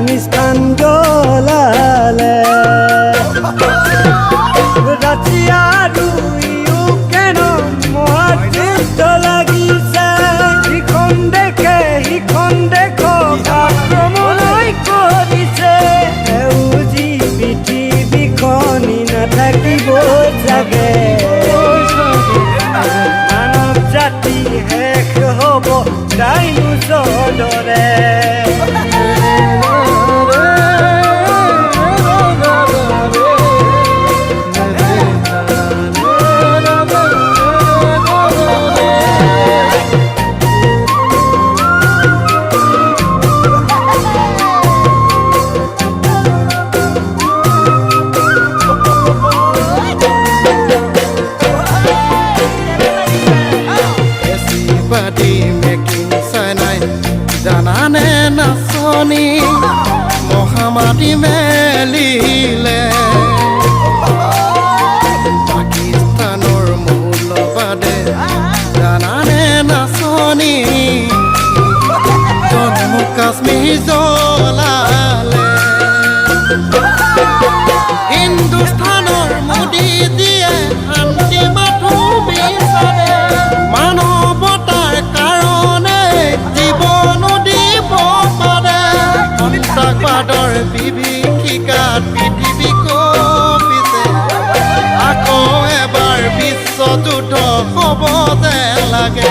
আফগানিস্তান জ্বলালে ৰাছিয়া আৰু ইউক্ৰেইন মহাযুদ্ধ লাগিছে সিখন দেশক আক্ৰমণ কৰিছে সেউজী পৃথিৱীখনি নাথাকিব চাগে মানৱ জাতি শেষ হ'ব ডাইনোছৰ দৰে জানানে নাচনি মহামাতি মেলিলে পাকিস্তানৰ মৌলবাদে জানানে নাচনি জম্মু কাশ্মীৰ জ্বলালে হিন্দুস্তানৰ মোদীজীয়ে শান্তি মাথো বিচাৰে মানৱতাৰ কাৰণে জীৱনো দিব পাৰে সন্ত্ৰাসবাদৰ বিভীষিকাত পৃথিৱী কঁপিছে আকৌ এবাৰ বিশ্বযুদ্ধ হ'ব যেন লাগে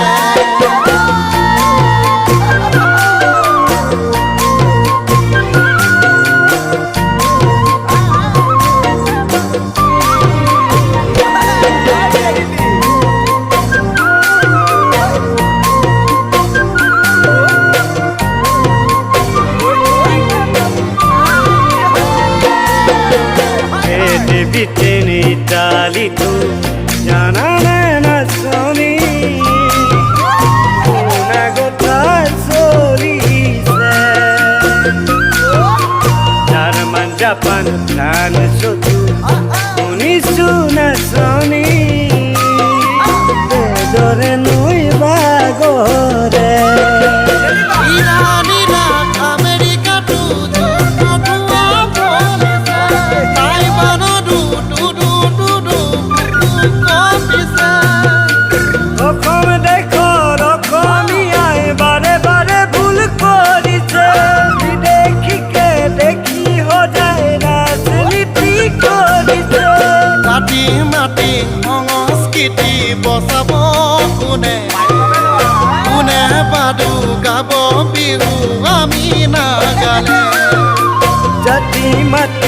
Britain, Italy, too. Janana nazioni, una gota solise. German, Japan, France, too. Unisu nazioni, dore noi bagore. Iran, Iraq, America, too. মাটি সংস্কৃতি বচাব কোনে কোনে বাদু গাব বিহু আমি নাগালে জাতি মাটি